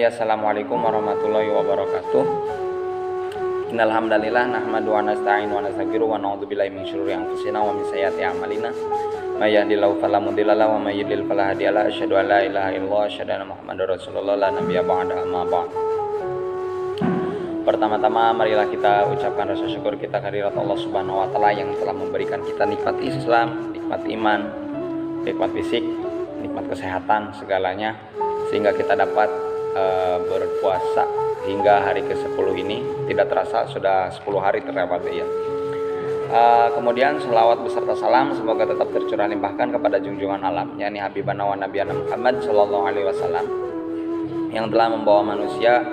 Assalamualaikum warahmatullahi wabarakatuh. Innal hamdalillah nahmadu wa nasta'inu wa nastaghfiru wa na'udzu billahi min syururi anfusina wa min sayyiati a'malina. May yahdihillahu fala mudilla lahu wa may yudlil fala hadiya lahu. Asyhadu an la ilaha illallah wa asyhadu anna Muhammadar Rasulullah la nabiyya ba'da amma ba'd. Pertama-tama marilah kita ucapkan rasa syukur kita kehadirat Allah Subhanahu wa taala yang telah memberikan kita nikmat Islam, nikmat iman, nikmat fisik, nikmat kesehatan segalanya sehingga kita dapat berpuasa hingga hari ke-10 ini. Tidak terasa sudah 10 hari terlewati ya. Kemudian selawat beserta salam semoga tetap tercurah limpahkan kepada junjungan alam yakni Habibana wa Nabiyana Muhammad sallallahu alaihi wasallam yang telah membawa manusia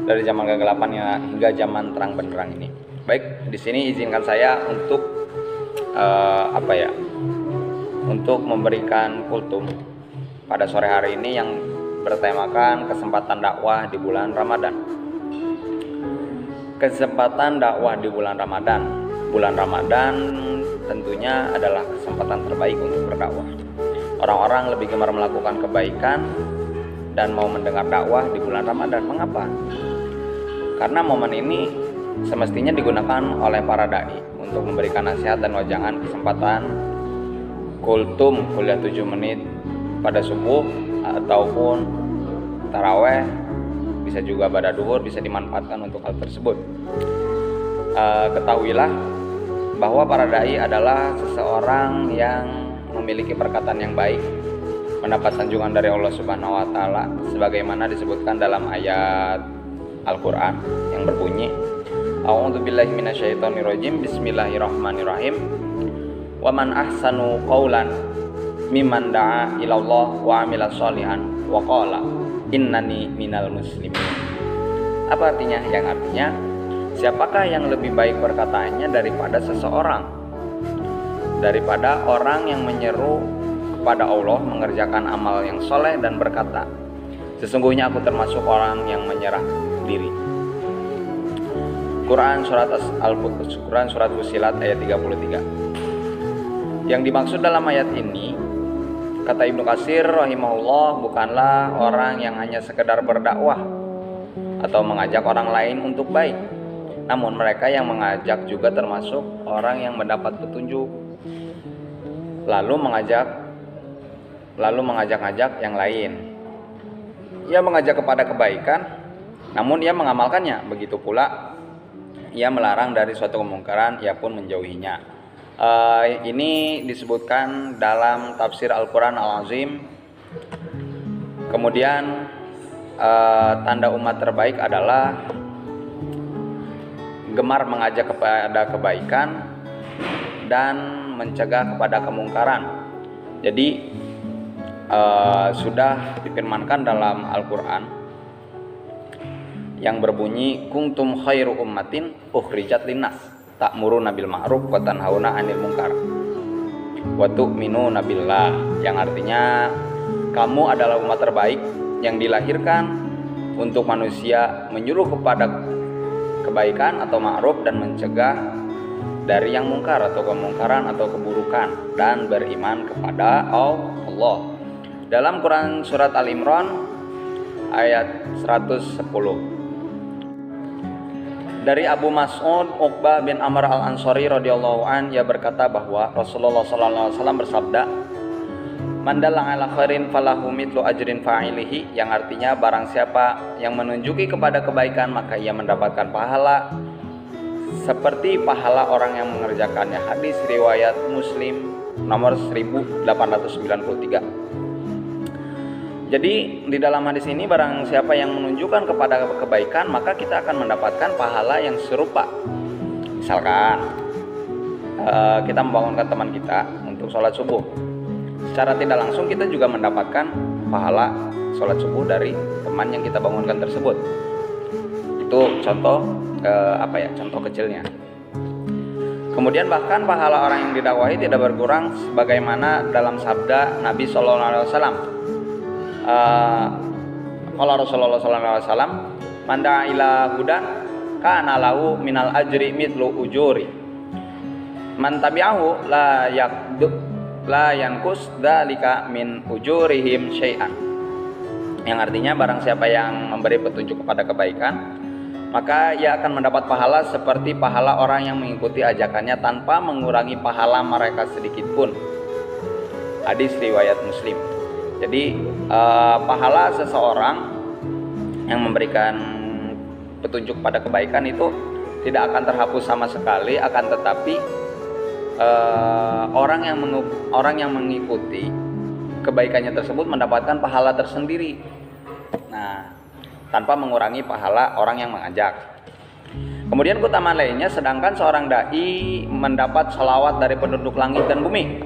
dari zaman kegelapan hingga zaman terang benderang ini. Baik, di sini izinkan saya untuk untuk memberikan kultum pada sore hari ini yang bertemakan kesempatan dakwah di bulan Ramadan. Kesempatan dakwah di bulan Ramadan. Bulan Ramadan tentunya adalah kesempatan terbaik untuk berdakwah. Orang-orang lebih gemar melakukan kebaikan dan mau mendengar dakwah di bulan Ramadan. Mengapa? Karena momen ini semestinya digunakan oleh para dai untuk memberikan nasihat dan wajangan kesempatan kultum kuliah 7 menit pada subuh ataupun taraweh, bisa juga pada duhur, bisa dimanfaatkan untuk hal tersebut. Ketahuilah bahwa para dai adalah seseorang yang memiliki perkataan yang baik, mendapat sanjungan dari Allah Subhanahu wa taala sebagaimana disebutkan dalam ayat Al-Qur'an yang berbunyi A'udzubillahi minasyaitonirrajim Bismillahirrahmanirrahim Wa man ahsanu qawlan mimman da'a ilallah wa amila sholihan wa qala innani minal muslimin. Apa artinya? Yang artinya siapakah yang lebih baik perkataannya daripada orang yang menyeru kepada Allah mengerjakan amal yang soleh dan berkata sesungguhnya aku termasuk orang yang menyerah diri. Quran surat Fussilat ayat 33. Yang dimaksud dalam ayat ini, kata Ibnu Katsir rahimahullah, bukanlah orang yang hanya sekedar berdakwah atau mengajak orang lain untuk baik, namun mereka yang mengajak juga termasuk orang yang mendapat petunjuk lalu mengajak-ngajak yang lain. Ia mengajak kepada kebaikan namun ia mengamalkannya, begitu pula ia melarang dari suatu kemungkaran ia pun menjauhinya. Ini disebutkan dalam tafsir Al-Quran Al-Azim. Kemudian tanda umat terbaik adalah gemar mengajak kepada kebaikan dan mencegah kepada kemungkaran. Jadi sudah difirmankan dalam Al-Quran yang berbunyi kuntum khairu ummatin ukhrijat linnas ta'muruna bil ma'ruf wa tanhauna 'anil munkar wa tu'minuna billah, yang artinya kamu adalah umat terbaik yang dilahirkan untuk manusia menyuruh kepada kebaikan atau ma'ruf dan mencegah dari yang mungkar atau kemungkaran atau keburukan dan beriman kepada Allah. Dalam Quran surat Al-Imran ayat 110 dari Abu Mas'ud Uqbah bin Amr al-Ansari radhiyallahu an, ia berkata bahwa Rasulullah sallallahu alaihi wasallam bersabda, "Man dalla ala khairin falahu mithlu ajrin fa'ilihi," yang artinya barang siapa yang menunjuki kepada kebaikan maka ia mendapatkan pahala seperti pahala orang yang mengerjakannya. Hadis riwayat Muslim nomor 1893. Jadi di dalam hadis ini barang siapa yang menunjukkan kepada kebaikan maka kita akan mendapatkan pahala yang serupa. Misalkan kita membangunkan teman kita untuk sholat subuh, secara tidak langsung kita juga mendapatkan pahala sholat subuh dari teman yang kita bangunkan tersebut. Itu contoh contoh kecilnya. Kemudian bahkan pahala orang yang didakwahi tidak berkurang sebagaimana dalam sabda Nabi sallallahu alaihi wasallam. Qala Rasulullah sallallahu alaihi wasallam, "Man da'a ila hudan kana lahu minal ajri mithlu ujuri man tabi'ahu la yanqus dzalika min ujurihim syai'an." yang artinya barang siapa yang memberi petunjuk kepada kebaikan, maka ia akan mendapat pahala seperti pahala orang yang mengikuti ajakannya tanpa mengurangi pahala mereka sedikit pun. Hadis riwayat Muslim. Jadi pahala seseorang yang memberikan petunjuk pada kebaikan itu tidak akan terhapus sama sekali, akan tetapi orang yang mengikuti kebaikannya tersebut mendapatkan pahala tersendiri. Nah, tanpa mengurangi pahala orang yang mengajak. Kemudian keutamaan lainnya, sedangkan seorang dai mendapat salawat dari penduduk langit dan bumi.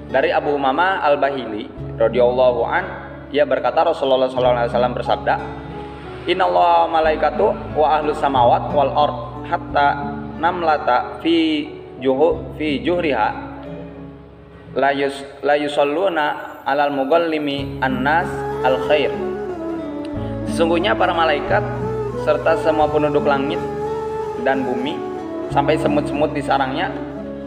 Dari Abu Umamah Al-Bahili radhiyallahu an, ia berkata Rasulullah SAW bersabda, Innallaha malaikatu wa ahlus samawat wal ard hatta namlata fi juhriha la yusalluna alal mugallimi annas al khair. Sesungguhnya para malaikat serta semua penduduk langit dan bumi sampai semut-semut di sarangnya,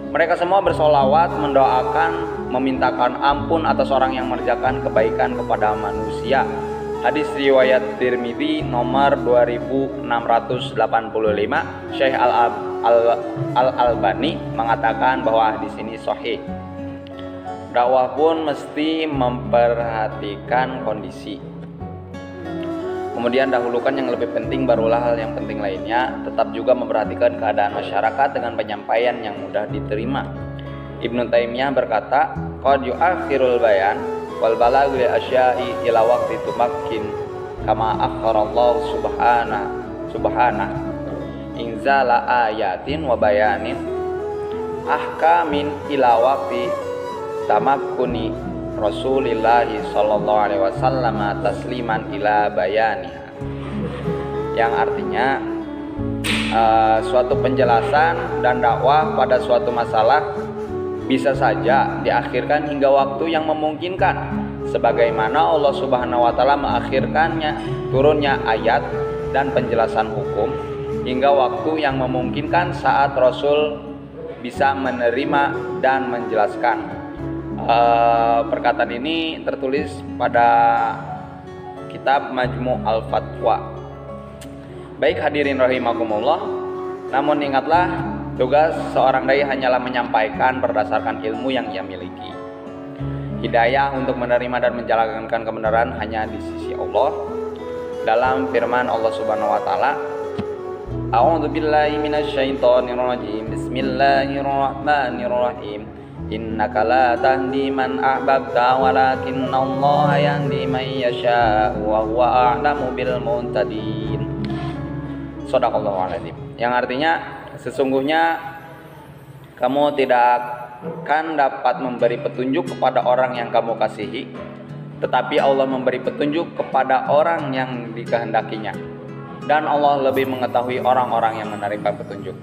mereka semua bersolawat, mendoakan, memintakan ampun atas orang yang mengerjakan kebaikan kepada manusia. Hadis riwayat Tirmidzi nomor 2685. Syekh Al-Albani mengatakan bahwa hadis ini sahih. Dakwah pun mesti memperhatikan kondisi. Kemudian dahulukan yang lebih penting, barulah hal yang penting lainnya. Tetap juga memperhatikan keadaan masyarakat dengan penyampaian yang mudah diterima. Ibnu Taimiyah berkata, qad yu'akhirul bayan wal balagh li asya'i ila waqti tumakkin kama akharallahu subhanahu inzala ayatin wa bayanin ahkamin ila waqti tamakkuni Rasulillahi sallallahu alaihi wasallam tasliman ila bayaniha. Yang artinya suatu penjelasan dan dakwah pada suatu masalah bisa saja diakhirkan hingga waktu yang memungkinkan, sebagaimana Allah Subhanahu wa taala mengakhirkannya turunnya ayat dan penjelasan hukum hingga waktu yang memungkinkan saat Rasul bisa menerima dan menjelaskan. Perkataan ini tertulis pada kitab Majmu' Al-Fatwa. Baik hadirin rahimakumullah, namun ingatlah, tugas seorang dai hanyalah menyampaikan berdasarkan ilmu yang ia miliki. Hidayah untuk menerima dan menjalankan kebenaran hanya di sisi Allah. Dalam firman Allah Subhanahu wa taala, A'udzu billahi minasyaitonir rajim. Bismillahirrahmanirrahim. Innaka la tahdi man ahbabta walakinnallaha yahdi man yasha wa huwa a'lamu bil muhtadin. Shadaqallahu alazim. Yang artinya, sesungguhnya kamu tidak akan dapat memberi petunjuk kepada orang yang kamu kasihi, tetapi Allah memberi petunjuk kepada orang yang dikehendakinya, dan Allah lebih mengetahui orang-orang yang menerima petunjuk.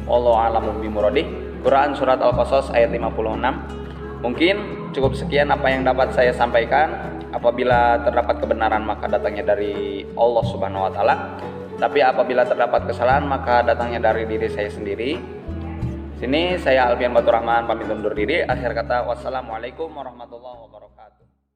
Wallahu a'lamu bimuradih. Quran Surat Al-Qasas ayat 56. Mungkin cukup sekian apa yang dapat saya sampaikan. Apabila terdapat kebenaran maka datangnya dari Allah Subhanahu wa taala. Tapi apabila terdapat kesalahan maka datangnya dari diri saya sendiri. Sini saya Alfian Batur Rahman pamit undur diri. Akhir kata, wassalamualaikum warahmatullahi wabarakatuh.